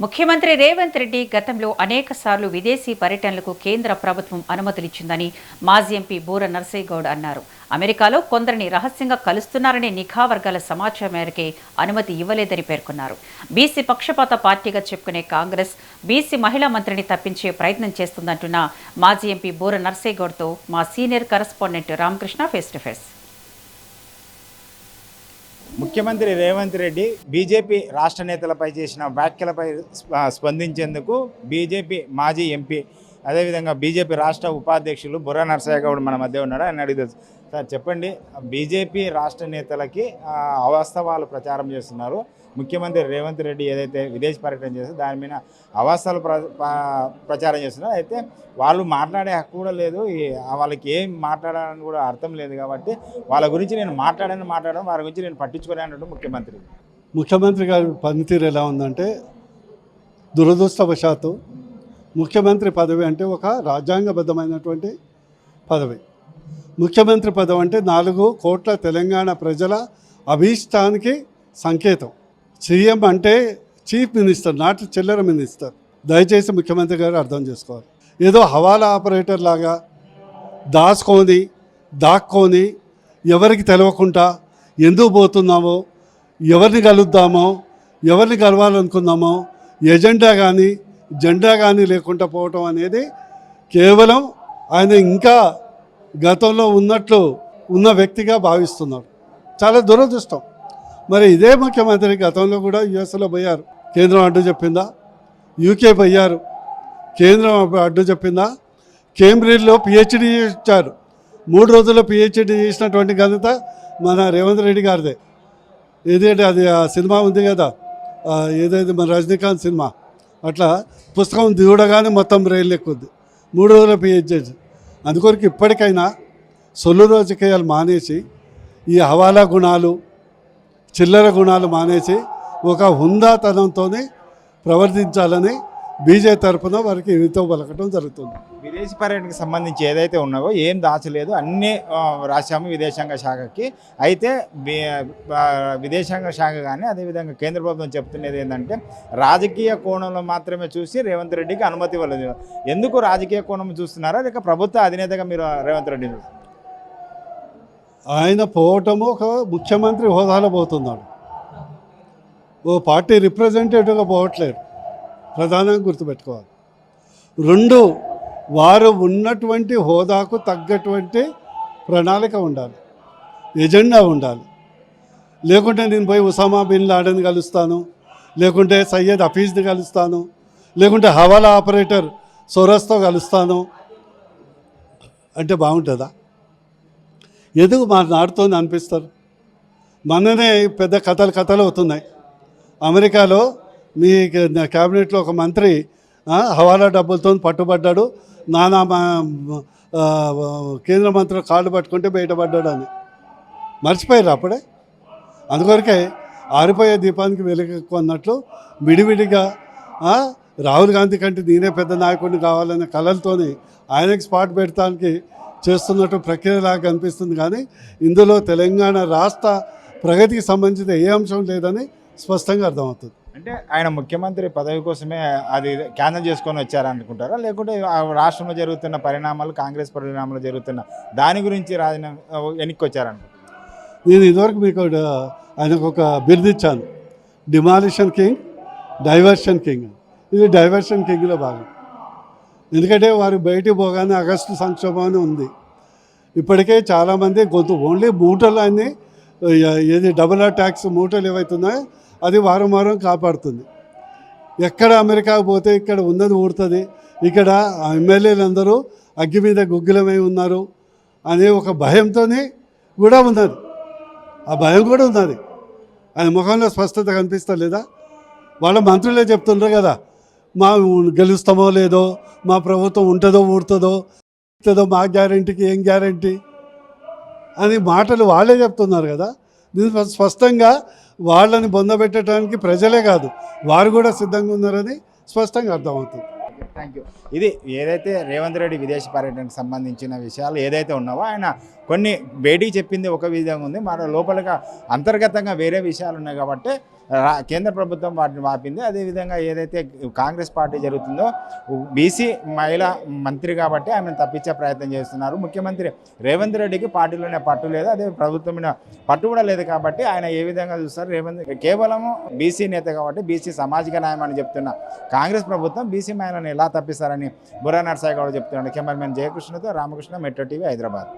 ముఖ్యమంత్రి రేవంత్ రెడ్డి గతంలో అనేకసార్లు విదేశీ పర్యటనలకు కేంద్ర ప్రభుత్వం అనుమతులిచ్చిందని మాజీ ఎంపీ బూర నర్సయ్యగౌడ్ అన్నారు. అమెరికాలో కొందరిని రహస్యంగా కలుస్తున్నారనే నిఘా వర్గాల సమాచారం మేరకే అనుమతి ఇవ్వలేదని పేర్కొన్నారు. బీసీ పక్షపాత పార్టీగా చెప్పుకునే కాంగ్రెస్ బీసీ మహిళా మంత్రిని తప్పించే ప్రయత్నం చేస్తుందంటున్న మాజీ ఎంపీ బూర నర్సయ్యగౌడ్తో మా senior correspondent Ramakrishna face to face. ముఖ్యమంత్రి రేవంత్ రెడ్డి బీజేపీ రాష్ట్ర నేతలపై చేసిన వ్యాఖ్యలపై స్పందించేందుకు బీజేపీ మాజీ ఎంపీ అదేవిధంగా బీజేపీ రాష్ట్ర ఉపాధ్యక్షులు బుర్రా నరసయ్య మన మధ్య ఉన్నాడు. ఆయన అడిగారు, సార్ చెప్పండి, బీజేపీ రాష్ట్ర నేతలకి అవాస్తవాలు ప్రచారం చేస్తున్నారు. ముఖ్యమంత్రి రేవంత్ రెడ్డి ఏదైతే విదేశీ పర్యటన చేస్తారో దాని మీద అవాస్తవాలు ప్రచారం చేస్తున్నారు. అయితే వాళ్ళు మాట్లాడే హక్కు కూడా లేదు, వాళ్ళకి ఏం మాట్లాడాలని కూడా అర్థం లేదు. కాబట్టి వాళ్ళ గురించి నేను మాట్లాడడం వారి గురించి నేను పట్టించుకోలే అన్నట్టు ముఖ్యమంత్రి గారి పనితీరు ఎలా ఉందంటే, దురదృష్టవశాత్తు ముఖ్యమంత్రి పదవి అంటే ఒక రాజ్యాంగబద్ధమైనటువంటి పదవి. ముఖ్యమంత్రి పదవి అంటే 4 కోట్ల తెలంగాణ ప్రజల అభీష్టానికి సంకేతం. సీఎం అంటే చీఫ్ మినిస్టర్, నాట్ చిల్లర మినిస్టర్. దయచేసి ముఖ్యమంత్రి గారు అర్థం చేసుకోవాలి. ఏదో హవాలా ఆపరేటర్ లాగా దాక్కొని ఎవరికి తెలవకుండా ఎందుకు పోతున్నామో, ఎవరిని కలుద్దామో, ఎవరిని కలవాలనుకున్నామో జెండా కానీ లేకుండా పోవటం అనేది కేవలం ఆయన ఇంకా గతంలో ఉన్న వ్యక్తిగా భావిస్తున్నారు. చాలా దురదృష్టం. మరి ఇదే ముఖ్యమంత్రి గతంలో కూడా యుఎస్లో పోయారు, కేంద్రం అడ్డు చెప్పిందా? యూకే పోయారు, కేంద్రం అడ్డు చెప్పిందా? కేంబ్రిడ్జ్లో పిహెచ్డి ఇచ్చారు. 3 రోజుల్లో పిహెచ్డి చేసినటువంటి ఘనత మన రేవంత్ రెడ్డి గారిదే. ఏదంటే అది ఆ సినిమా ఉంది కదా, ఏదైతే మన రజనీకాంత్ సినిమా, అట్లా పుస్తకం దిగుడగానే మొత్తం రైలు ఎక్కుద్ది. 3 రోజుల పిహెచ్డి. అందుకొరకు ఇప్పటికైనా సొల్లు రాజకీయాలు మానేసి ఈ హవాలా గుణాలు, చిల్లర గుణాలు మానేసి ఒక హుందాతనంతో ప్రవర్తించాలని బీజేపీ తరఫున వారికి ఎదుతో పలకటం జరుగుతుంది. విదేశీ పర్యటనకు సంబంధించి ఏదైతే ఉన్నావో ఏం దాచలేదు, అన్నీ రాశాము విదేశాంగ శాఖకి. అయితే విదేశాంగ శాఖ కానీ అదేవిధంగా కేంద్ర ప్రభుత్వం చెప్తున్నది ఏంటంటే రాజకీయ కోణంలో మాత్రమే చూసి రేవంత్ రెడ్డికి అనుమతి ఇవ్వలేదు. ఎందుకు రాజకీయ కోణం చూస్తున్నారా, లేక ప్రభుత్వ అధినేతగా మీరు రేవంత్ రెడ్డి? ఆయన పోవటము ఒక ముఖ్యమంత్రి హోదాలో పోతున్నాడు, ఓ పార్టీ రిప్రజెంటేటివ్గా పోవట్లేదు. ప్రధానంగా గుర్తుపెట్టుకోవాలి. 2, వారు ఉన్నటువంటి హోదాకు తగ్గటువంటి ప్రణాళిక ఉండాలి, ఎజెండా ఉండాలి. లేకుంటే నేను పోయి ఉసామా బిన్ లాడెన్ కలుస్తాను, లేకుంటే సయ్యద్ హఫీజ్ని కలుస్తాను, లేకుంటే హవాలా ఆపరేటర్ సోరస్తో కలుస్తాను అంటే బాగుంటుందా? ఎందుకు నాడుతోంది అనిపిస్తారు? మననే పెద్ద కథలు అవుతున్నాయి. అమెరికాలో మీ క్యాబినెట్లో ఒక మంత్రి హవాలా డబ్బులతో పట్టుబడ్డాడు, నానా కేంద్ర మంత్రులు కాళ్ళు పట్టుకుంటే బయటపడ్డాడు అని మర్చిపోయారు అప్పుడే. అందుకొరకే ఆరిపోయే దీపానికి వెలుగు అన్నట్లు విడివిడిగా రాహుల్ గాంధీ కంటే నేనే పెద్ద నాయకుడిని కావాలనే కళలతోని ఆయనకి స్పాట్ పెడతానికి చేస్తున్నట్టు ప్రక్రియలాగా కనిపిస్తుంది. కానీ ఇందులో తెలంగాణ రాష్ట్ర ప్రగతికి సంబంధించిన ఏ అంశం లేదని స్పష్టంగా అర్థమవుతుంది. అంటే ఆయన ముఖ్యమంత్రి పదవి కోసమే అది క్యాన్సిల్ చేసుకొని వచ్చారనుకుంటారా, లేకుంటే రాష్ట్రంలో జరుగుతున్న పరిణామాలు, కాంగ్రెస్ పరిణామాలు జరుగుతున్న దాని గురించి వెనక్కి వచ్చారనుకుంటారు? నేను ఇదివరకు మీకు ఆయనకు ఒక బిరుదిచ్చాను, డిమాలిషన్ కింగ్, డైవర్షన్ కింగ్. ఇది డైవర్షన్ కింగ్లో భాగం. ఎందుకంటే వారు బయటికి పోగానే ఆగస్టు సంక్షోభం అని ఉంది. ఇప్పటికే చాలామంది ఓన్లీ మూటలు అన్నీ ఏది డబుల్ ట్యాక్స్ మూటలు ఏవైతున్నాయో అది వారం కాపాడుతుంది. ఎక్కడ అమెరికాకు పోతే ఇక్కడ ఉన్నది ఊడుతుంది, ఇక్కడ ఎమ్మెల్యేలు అందరూ అగ్గి మీద గుగ్గిలమై ఉన్నారు అనే ఒక భయంతో కూడా ఉన్నది. ఆ భయం కూడా ఉన్నది. ఆయన ముఖంలో స్పష్టత కనిపిస్తలేదా? వాళ్ళ మంత్రులే చెప్తుండ్రు కదా, మా గెలుస్తామో లేదో, మా ప్రభుత్వం ఉంటుందో ఊడుతుందో, మా గ్యారంటీకి ఏం గ్యారంటీ అని మాటలు వాళ్ళే చెప్తున్నారు కదా. దీని స్పష్టంగా వాళ్ళని బొందబెట్టడానికి ప్రజలే కాదు వారు కూడా సిద్ధంగా ఉన్నారని స్పష్టంగా అర్థమవుతుంది. Thank you. ఇది ఏదైతే రేవంత్ రెడ్డి విదేశీ పర్యటనకు సంబంధించిన విషయాలు ఏదైతే ఉన్నావో ఆయన కొన్ని బయటికి చెప్పింది ఒక విధంగా ఉంది, మన లోపలగా అంతర్గతంగా వేరే విషయాలు ఉన్నాయి. కాబట్టి కేంద్ర ప్రభుత్వం వాటిని వాపింది. అదేవిధంగా ఏదైతే కాంగ్రెస్ పార్టీ జరుగుతుందో బీసీ మహిళా మంత్రి కాబట్టి ఆమెను తప్పించే ప్రయత్నం చేస్తున్నారు. ముఖ్యమంత్రి రేవంత్ రెడ్డికి పార్టీలోనే పట్టు లేదు, అదే ప్రభుత్వం మీద పట్టు కూడా లేదు కాబట్టి ఆయన ఏ విధంగా చూస్తారు? రేవంత్ కేవలం బీసీ నేత కాబట్టి బీసీ సామాజిక న్యాయం అని చెప్తున్న కాంగ్రెస్ ప్రభుత్వం బీసీ మహిళలను ఎలా తప్పిస్తారని బుర్రా నర్సయ్య గౌడ్ చెప్తున్నాడు. కెమెరామెన్ జయకృష్ణతో రామకృష్ణ, మెట్రో టీవీ, హైదరాబాద్.